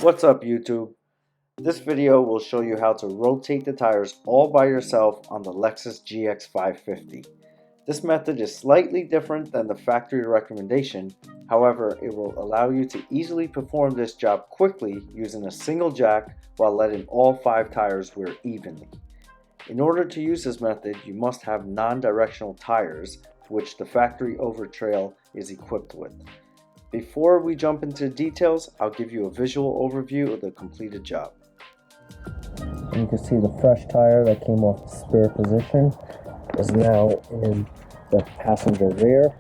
What's up YouTube? This video will show you how to rotate the tires all by yourself on the Lexus GX550. This method is slightly different than the factory recommendation, however it will allow you to easily perform this job quickly using a single jack while letting all 5 tires wear evenly. In order to use this method you must have non-directional tires, which the factory Overtrail is equipped with. Before we jump into details, I'll give you a visual overview of the completed job. You can see the fresh tire that came off the spare position is now in the passenger rear.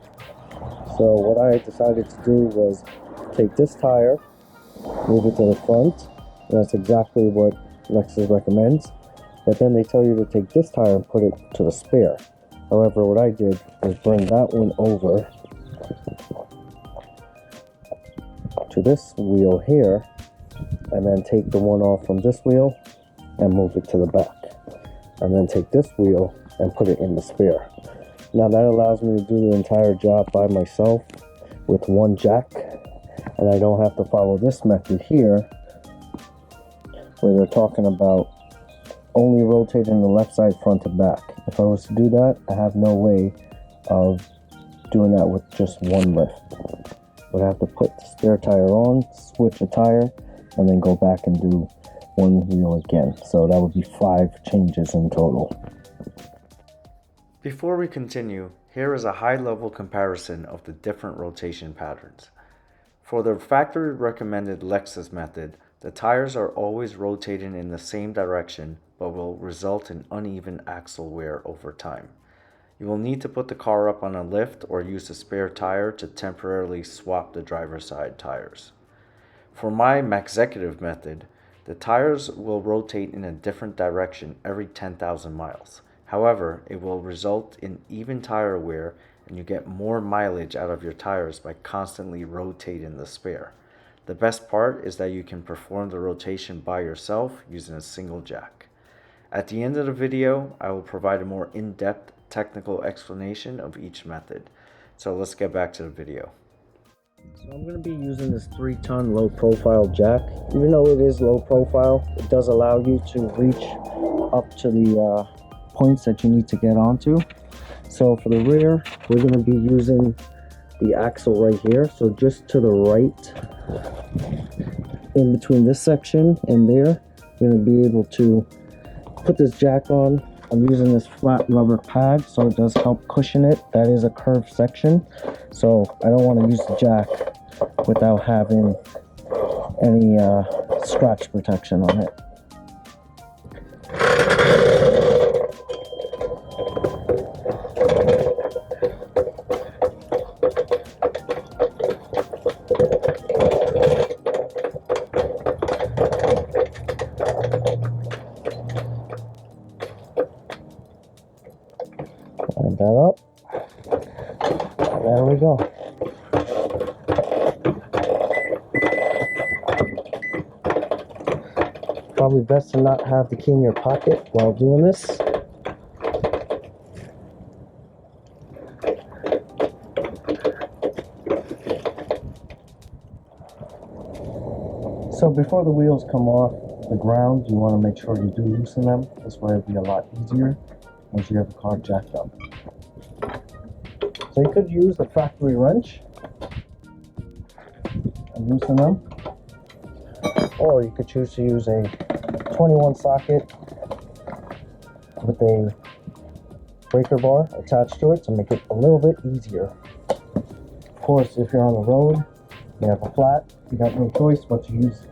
So what I decided to do was take this tire, move it to the front, and that's exactly what Lexus recommends. But then they tell you to take this tire and put it to the spare. However, what I did was bring that one over to this wheel here, and then take the one off from this wheel and move it to the back, and then take this wheel and put it in the spare. Now that allows me to do the entire job by myself with one jack, and I don't have to follow this method here where they're talking about only rotating the left side front to back. If I was to do that, I have no way of doing that with just one lift. Would have to put the spare tire on, switch a tire, and then go back and do one wheel again. So that would be 5 changes in total. Before we continue, here is a high-level comparison of the different rotation patterns. For the factory recommended Lexus method, the tires are always rotating in the same direction but will result in uneven axle wear over time. You will need to put the car up on a lift or use a spare tire to temporarily swap the driver's side tires. For my executive method, the tires will rotate in a different direction every 10,000 miles. However, it will result in even tire wear and you get more mileage out of your tires by constantly rotating the spare. The best part is that you can perform the rotation by yourself using a single jack. At the end of the video, I will provide a more in-depth technical explanation of each method. So let's get back to the video. So I'm going to be using this 3-ton low profile jack. Even though it is low profile, it does allow you to reach up to the points that you need to get onto. So for the rear, we're going to be using the axle right here. So just to the right, in between this section and there, we're going to be able to put this jack on. I'm using this flat rubber pad, so it does help cushion it. That is a curved section, so I don't want to use the jack without having any scratch protection on it. Line that up. There we go. Probably best to not have the key in your pocket while doing this. So before the wheels come off the ground, you want to make sure you do loosen them. This way it'll be a lot easier once you have the car jacked up. So you could use the factory wrench and loosen them, or you could choose to use a 21 socket with a breaker bar attached to it to make it a little bit easier. Of course, if you're on the road, you have a flat, you got no choice but to use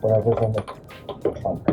whatever's on the trunk.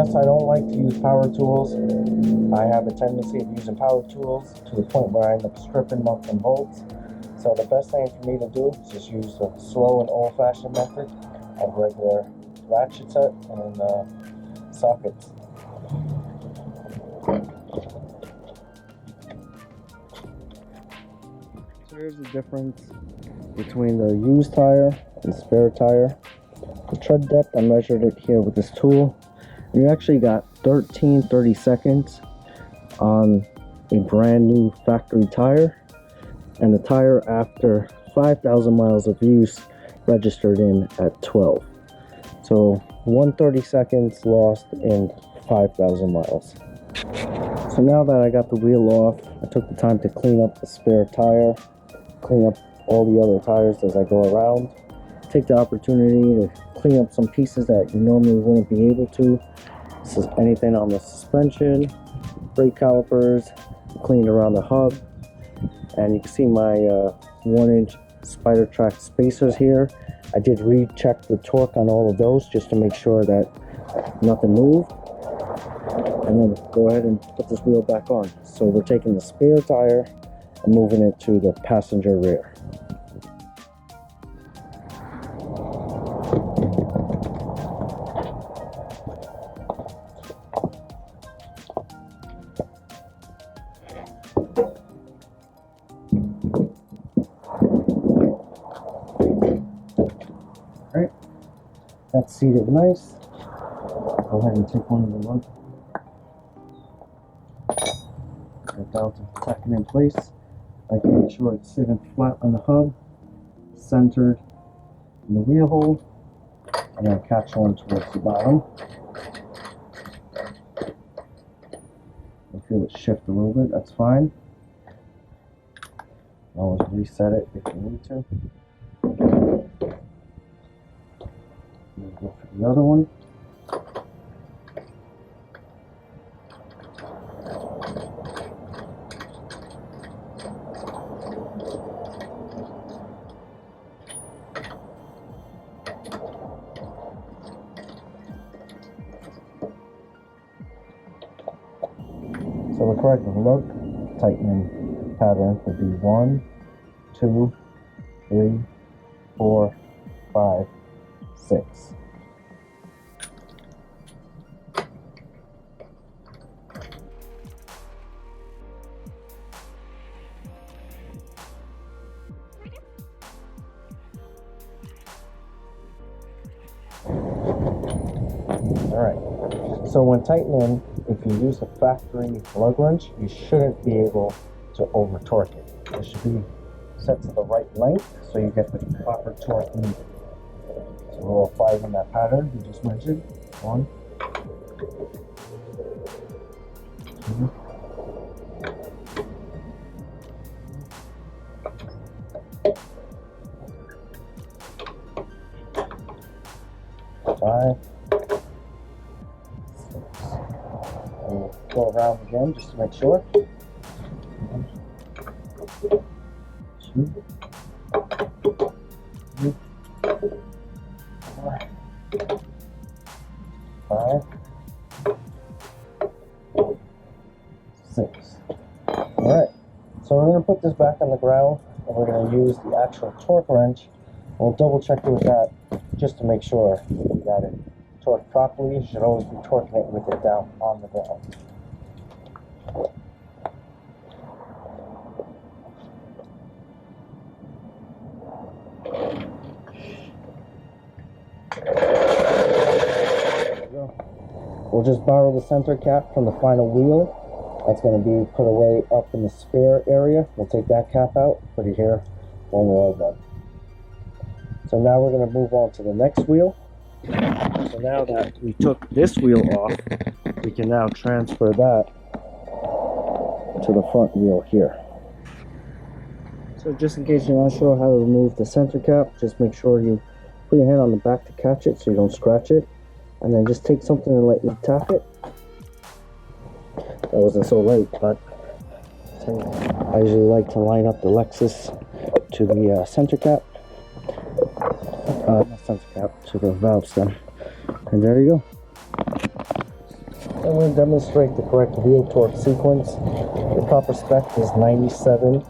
yes, I don't like to use power tools. I have a tendency of using power tools to the point where I end up stripping nuts and bolts. So the best thing for me to do is just use the slow and old-fashioned method of regular ratchet set and sockets. So here's the difference between the used tire and spare tire. The tread depth, I measured it here with this tool. You actually got 30 seconds on a brand new factory tire, and the tire after 5,000 miles of use registered in at 12. So 130 seconds lost in 5,000 miles. So now that I got the wheel off, I took the time to clean up the spare tire, clean up all the other tires as I go around. Take the opportunity to clean up some pieces that you normally wouldn't be able to. This is anything on the suspension, brake calipers, cleaned around the hub, and you can see my 1-inch spider track spacers here. I did recheck the torque on all of those just to make sure that nothing moved, and then go ahead and put this wheel back on. So we're taking the spare tire and moving it to the passenger rear. Alright, that's seated nice. Go ahead and take one of the lugs. Get down to tucking in place. I can make sure it's sitting flat on the hub, centered in the wheel hole, and then catch one towards the bottom. You'll feel it shift a little bit, that's fine. Always reset it if you need to. Go for the other one. So the correct lug tightening pattern would be 1, 2, 3, 4, 5, 6. Alright, so when tightening, if you use a factory lug wrench, you shouldn't be able to over torque it. It should be set to the right length so you get the proper torque needed. So we'll apply in that pattern we just mentioned. 1, 2, 5, 6. We'll go around again just to make sure. 1, 2, 3, 4, 5, 6. Alright, so we're going to put this back on the ground, and we're going to use the actual torque wrench. We'll double check it with that just to make sure you got it torqued properly. You should always be torquing it with it down on the ground. We'll just borrow the center cap from the final wheel. That's going to be put away up in the spare area. We'll take that cap out, put it here when we're all done. So now we're going to move on to the next wheel. So now that we took this wheel off, we can now transfer that to the front wheel here. So just in case you're not sure how to remove the center cap, just make sure you put your hand on the back to catch it so you don't scratch it. And then just take something and lightly tap it. That wasn't so light, but I usually like to line up the Lexus to the center cap. Not center cap, to the valve stem. And there you go. I'm going to demonstrate the correct wheel torque sequence. The proper spec is 97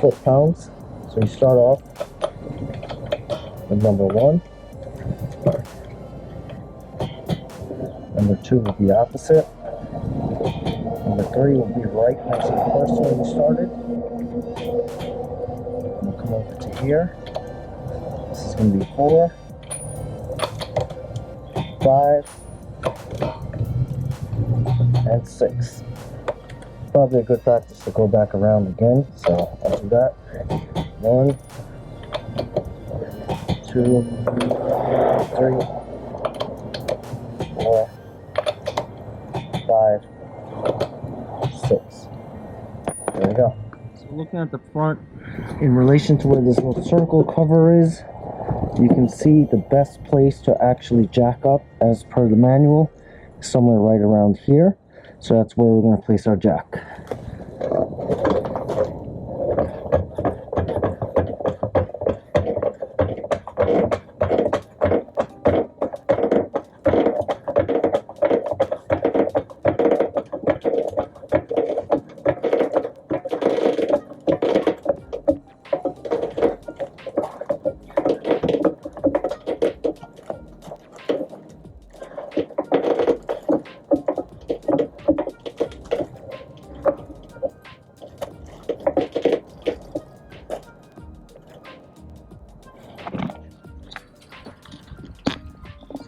foot-pounds. So you start off with number 1. Number 2 will be opposite. Number 3 will be right next to the first one you started. We'll come over to here. This is going to be 4, 5, and 6. Probably a good practice to go back around again, so I'll do that. 1, 2, 3, 4, 5, 6. There we go. So looking at the front, in relation to where this little circle cover is, you can see the best place to actually jack up as per the manual is somewhere right around here. So that's where we're going to place our jack.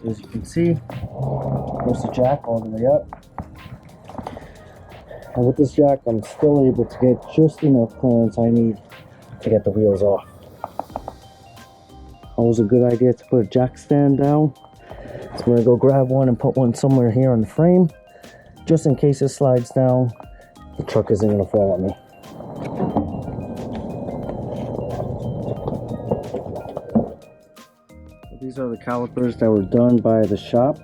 As you can see, there's the jack all the way up. And with this jack, I'm still able to get just enough clearance I need to get the wheels off. Always a good idea to put a jack stand down. So I'm going to go grab one and put one somewhere here on the frame. Just in case it slides down, the truck isn't going to fall on me. These are the calipers that were done by the shop,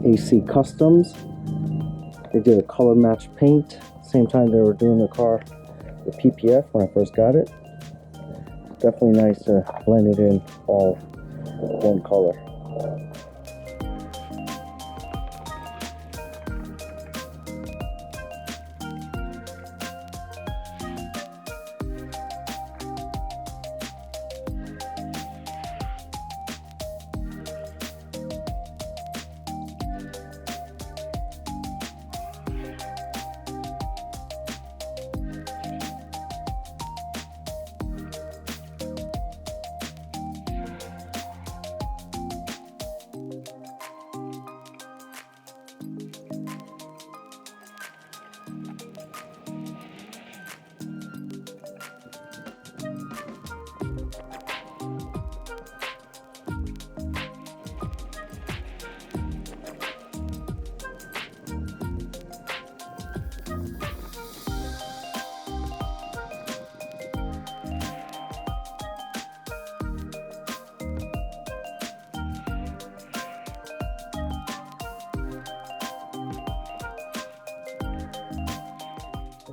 AutoCustoms. They did a color match paint. Same time they were doing the car, the PPF when I first got it. Definitely nice to blend it in all one color.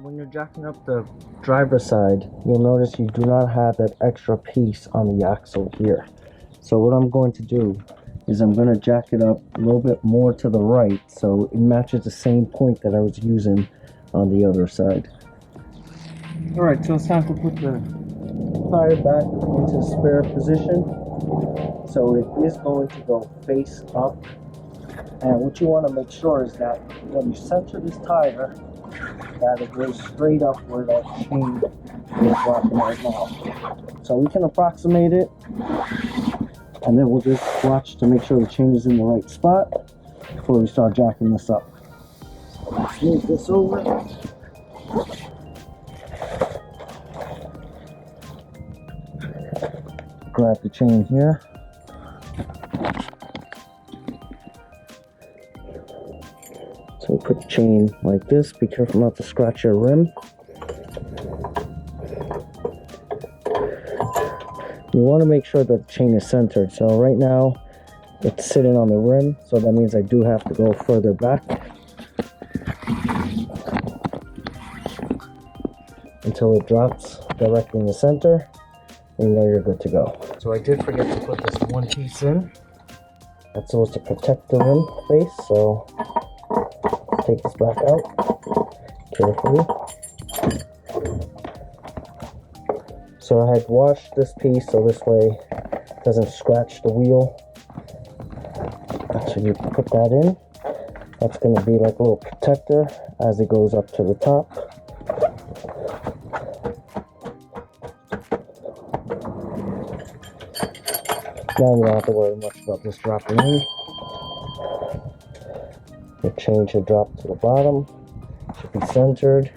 When you're jacking up the driver's side, you'll notice you do not have that extra piece on the axle here. So what I'm going to do is I'm going to jack it up a little bit more to the right so it matches the same point that I was using on the other side. Alright, so it's time to put the tire back into the spare position. So it is going to go face up. And what you want to make sure is that when you center this tire, that it goes straight up where that chain is rocking right now. So we can approximate it, and then we'll just watch to make sure the chain is in the right spot before we start jacking this up. So let's move this over. Grab the chain here. So put the chain like this. Be careful not to scratch your rim. You want to make sure that the chain is centered. So right now it's sitting on the rim, so that means I do have to go further back until it drops directly in the center, and you know you're good to go. So I did forget to put this one piece in. That's supposed to protect the rim face, so take this back out carefully. So I had washed this piece so this way it doesn't scratch the wheel. So you put that in. That's going to be like a little protector as it goes up to the top. Now you don't have to worry much about this dropping in. The chain should drop to the bottom. Should be centered.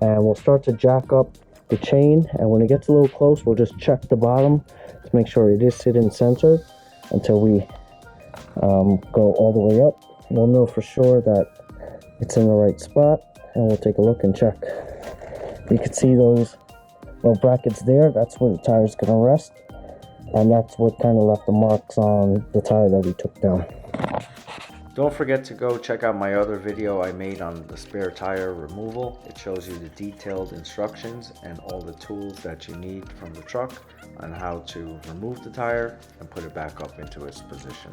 And we'll start to jack up the chain, and when it gets a little close, we'll just check the bottom to make sure it is sitting centered until we go all the way up. We'll know for sure that it's in the right spot, and we'll take a look and check. You can see those little brackets there. That's where the tire is going to rest, and that's what kind of left the marks on the tire that we took down. Don't forget to go check out my other video I made on the spare tire removal. It shows you the detailed instructions and all the tools that you need from the truck on how to remove the tire and put it back up into its position.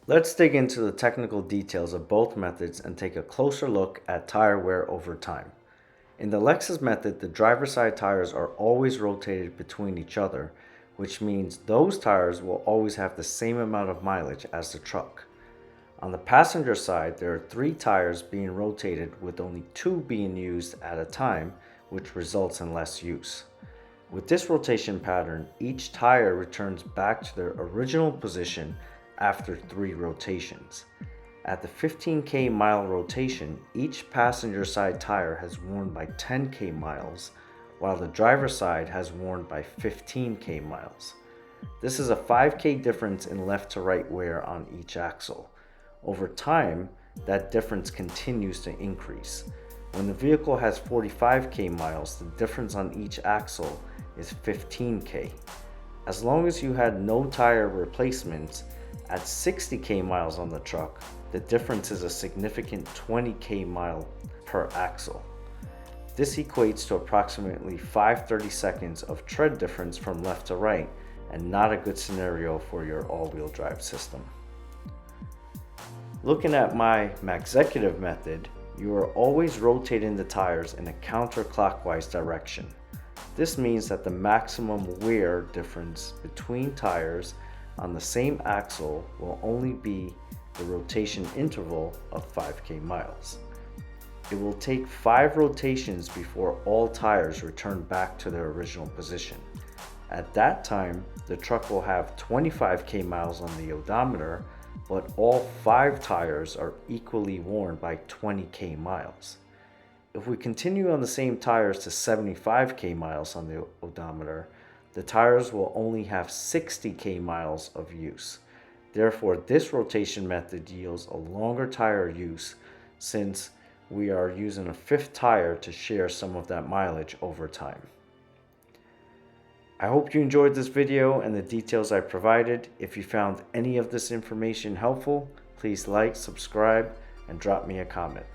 Let's dig into the technical details of both methods and take a closer look at tire wear over time. In the Lexus method, the driver's side tires are always rotated between each other, which means those tires will always have the same amount of mileage as the truck. On the passenger side, there are 3 tires being rotated with only 2 being used at a time, which results in less use. With this rotation pattern, each tire returns back to their original position after 3 rotations. At the 15k mile rotation, each passenger side tire has worn by 10k miles, while the driver's side has worn by 15k miles. This is a 5k difference in left to right wear on each axle. Over time, that difference continues to increase. When the vehicle has 45k miles, the difference on each axle is 15k. As long as you had no tire replacements, at 60k miles on the truck, the difference is a significant 20k mile per axle. This equates to approximately 5 seconds of tread difference from left to right, and not a good scenario for your all-wheel drive system. Looking at my Maxecutive method, you are always rotating the tires in a counterclockwise direction. This means that the maximum wear difference between tires on the same axle will only be the rotation interval of 5k miles. It will take 5 rotations before all tires return back to their original position. At that time, the truck will have 25k miles on the odometer, but all 5 tires are equally worn by 20k miles. If we continue on the same tires to 75k miles on the odometer, the tires will only have 60k miles of use. Therefore, this rotation method yields a longer tire use, since we are using a 5th tire to share some of that mileage over time. I hope you enjoyed this video and the details I provided. If you found any of this information helpful, please like, subscribe, and drop me a comment.